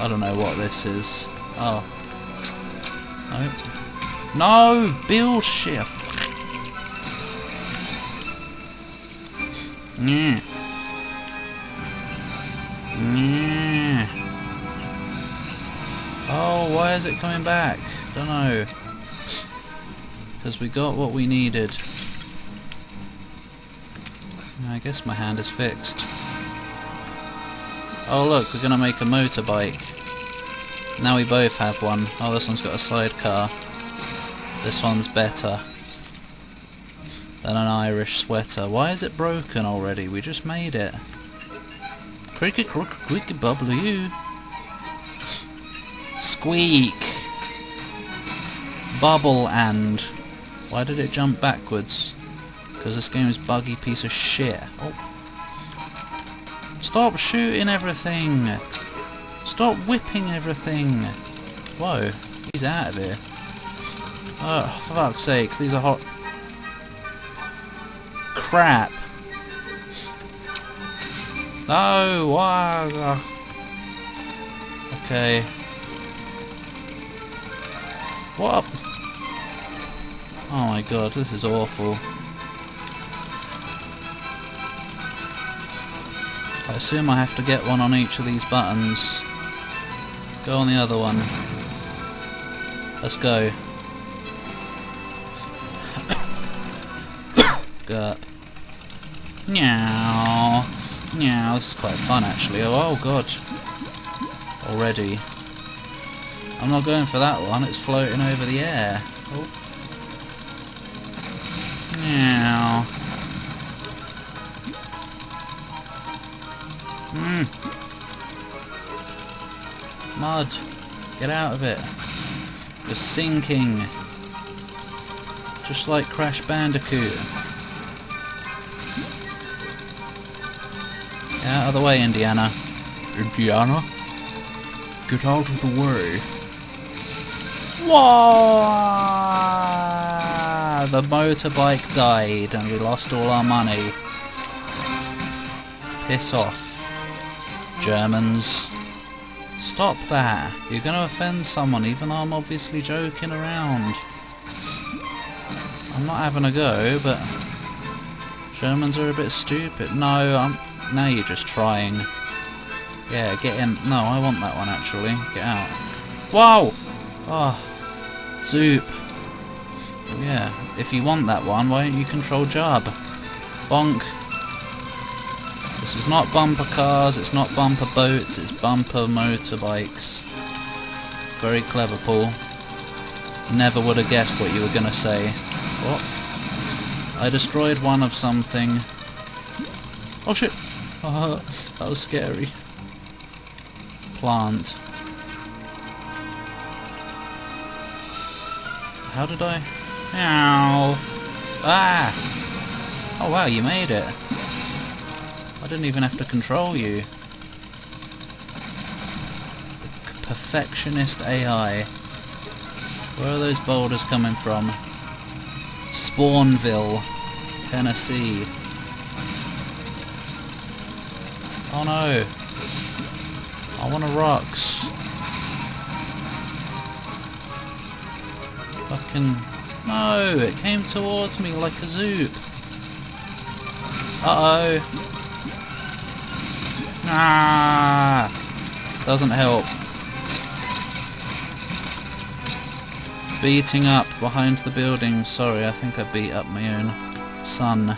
I don't know what this is. Oh. No! No! Build shift! Yeah. Yeah. Oh, why is it coming back? Don't know. Because we got what we needed. I guess my hand is fixed. Oh look, we're gonna make a motorbike. Now we both have one. Oh, this one's got a sidecar. This one's better than an Irish sweater. Why is it broken already? We just made it. Cricket, crook, quicky, bubble, you. Squeak. Bubble and. Why did it jump backwards? Because this game is buggy piece of shit. Oh. Stop shooting everything. Stop whipping everything. Whoa, he's out of here. Oh, for fuck's sake, these are hot. Crap. No, why? Okay. What? Oh my god, this is awful. I assume I have to get one on each of these buttons. Go on the other one. Let's go. Gut. Meow. Meow. This is quite fun actually. Oh god. Already. I'm not going for that one. It's floating over the air. Oh. Meow. Mud. Get out of it. You're sinking. Just like Crash Bandicoot. Get out of the way, Indiana. Indiana? Get out of the way. Whoa! The motorbike died and we lost all our money. Piss off, Germans. Stop that. You're going to offend someone even though I'm obviously joking around. I'm not having a go, but Germans are a bit stupid. No, now you're just trying. Yeah, get in. No, I want that one actually. Get out. Whoa! Oh, zoop. Yeah, if you want that one, why don't you control Job? Bonk. This is not bumper cars, it's not bumper boats, it's bumper motorbikes. Very clever, Paul. Never would have guessed what you were gonna say. What? I destroyed one of something. Oh shit! That was scary. Plant. How did I? Ow! Ah! Oh wow, you made it. I didn't even have to control you. Perfectionist AI. Where are those boulders coming from? Spawnville, Tennessee. Oh no! I want a rocks. Fucking... No! It came towards me like a zoop. Uh-oh. Ah! Doesn't help. Beating up behind the building. Sorry, I think I beat up my own son.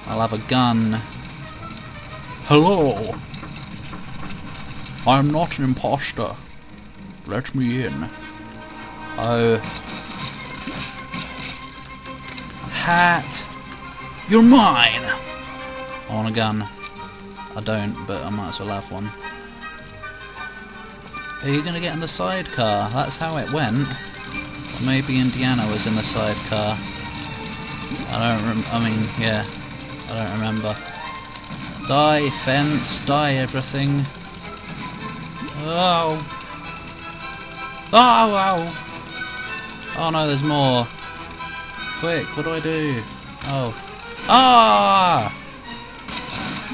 I'll have a gun. Hello! I'm not an imposter. Let me in. Oh. Hat! You're mine! I want a gun. I don't, but I might as well have one. Are you gonna get in the sidecar? That's how it went. Or maybe Indiana was in the sidecar. Yeah. I don't remember. Die, fence, die everything. Oh! Oh, ow! Oh no, there's more. Quick, what do I do? Oh. Ah!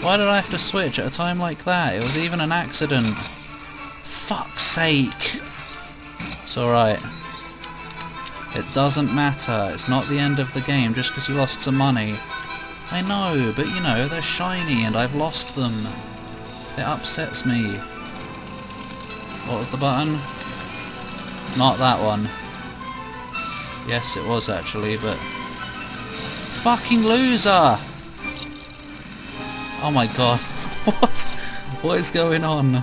Why did I have to switch at a time like that? It was even an accident. Fuck's sake. It's alright. It doesn't matter. It's not the end of the game just because you lost some money. I know, but you know, they're shiny and I've lost them. It upsets me. What was the button? Not that one. Yes, it was actually, but... Fucking loser! Oh my god. What? What is going on?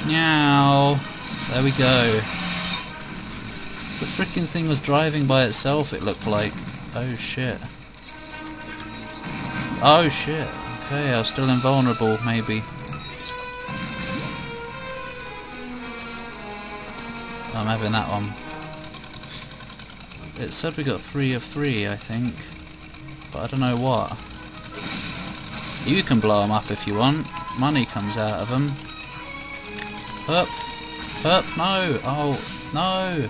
Meow. There we go. The freaking thing was driving by itself, it looked like. Oh shit. Oh shit. Okay, I was still invulnerable, maybe. I'm having that one. It said we got 3 of 3, I think. But I don't know what. You can blow them up if you want. Money comes out of them. Up. Up. No. Oh. No.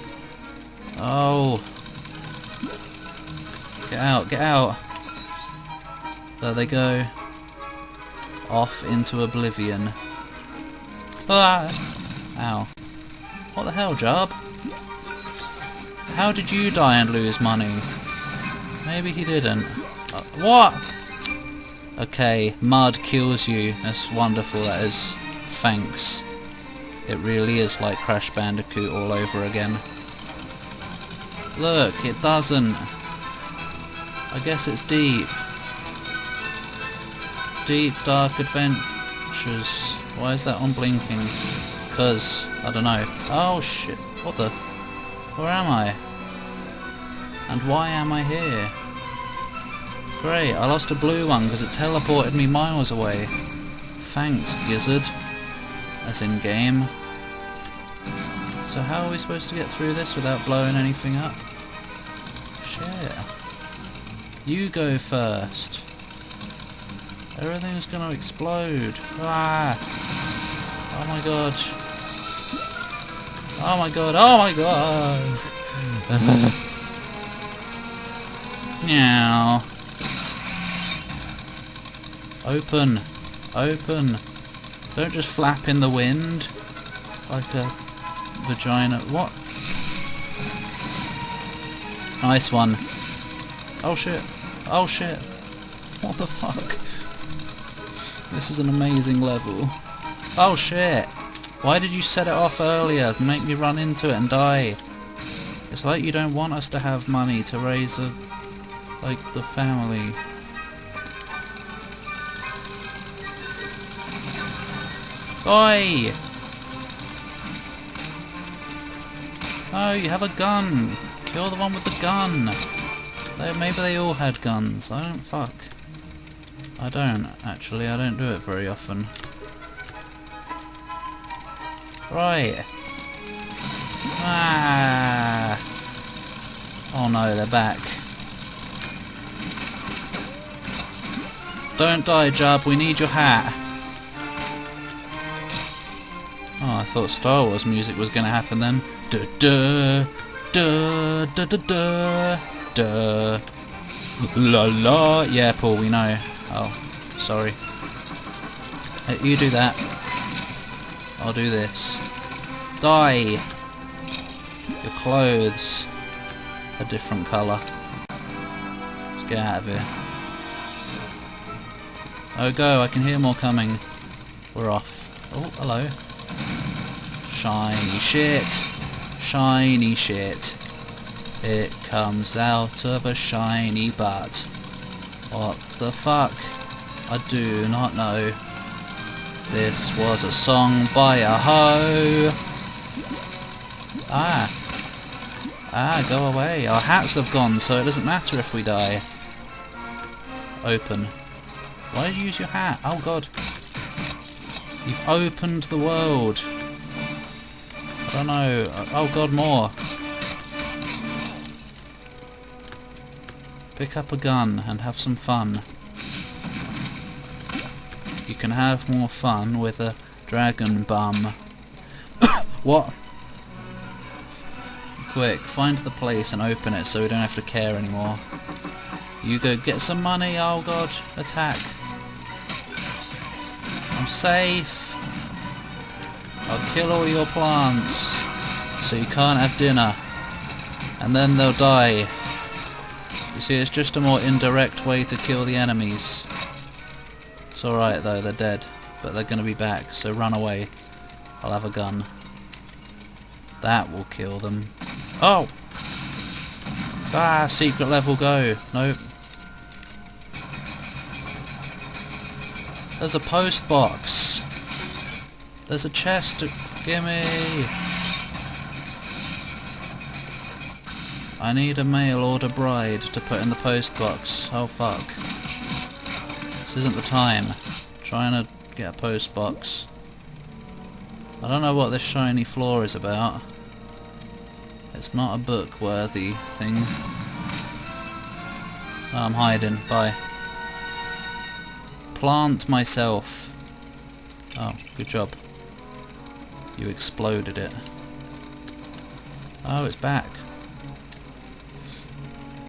Oh. Get out. Get out. There they go. Off into oblivion. Ah. Ow. What the hell, Job? How did you die and lose money? Maybe he didn't. What? Okay, mud kills you. That's wonderful, that is. Thanks. It really is like Crash Bandicoot all over again. Look, it doesn't. I guess it's deep. Deep, dark adventures. Why is that one blinking? Because, I don't know. Oh shit, what the? Where am I? And why am I here? Great, I lost a blue one because it teleported me miles away. Thanks, gizzard. As in game. So how are we supposed to get through this without blowing anything up? Shit. You go first. Everything's gonna explode. Ah! Oh my god. Oh my god, oh my god! Meow. Open. Open. Don't just flap in the wind like a vagina. What? Nice one. Oh shit. Oh shit. What the fuck? This is an amazing level. Oh shit. Why did you set it off earlier to make me run into it and die? It's like you don't want us to have money to raise a... like the family. Oi! Oh, you have a gun! Kill the one with the gun! Maybe they all had guns. I don't fuck. I don't, actually. I don't do it very often. Right. Ah. Oh no, they're back. Don't die, Jub. We need your hat. Oh, I thought Star Wars music was going to happen then. Duh duh duh duh duh duh duh. La la. Yeah, Paul, we know. Oh, sorry. You do that. I'll do this. Die! Your clothes are a different colour. Let's get out of here. Oh go, I can hear more coming. We're off. Oh, hello. Shiny shit. Shiny shit. It comes out of a shiny butt. What the fuck? I do not know. This was a song by a hoe. Ah. Ah, go away. Our hats have gone, so it doesn't matter if we die. Open. Why did you use your hat? Oh god. You've opened the world. I don't know. Oh god, more. Pick up a gun and have some fun. You can have more fun with a dragon bum. What? Quick, find the place and open it so we don't have to care anymore. You go get some money. Oh god, attack. I'm safe. I'll kill all your plants so you can't have dinner. And then they'll die. You see, it's just a more indirect way to kill the enemies. It's alright though, they're dead. But they're gonna be back, so run away. I'll have a gun. That will kill them. Oh! Ah, secret level, go. Nope. There's a post box. There's a chest to... Gimme! I need a mail order bride to put in the post box. Oh fuck. This isn't the time. Trying to get a post box. I don't know what this shiny floor is about. It's not a book worthy thing. Oh, I'm hiding. Bye. Plant myself. Oh, good job. You exploded it. Oh, it's back.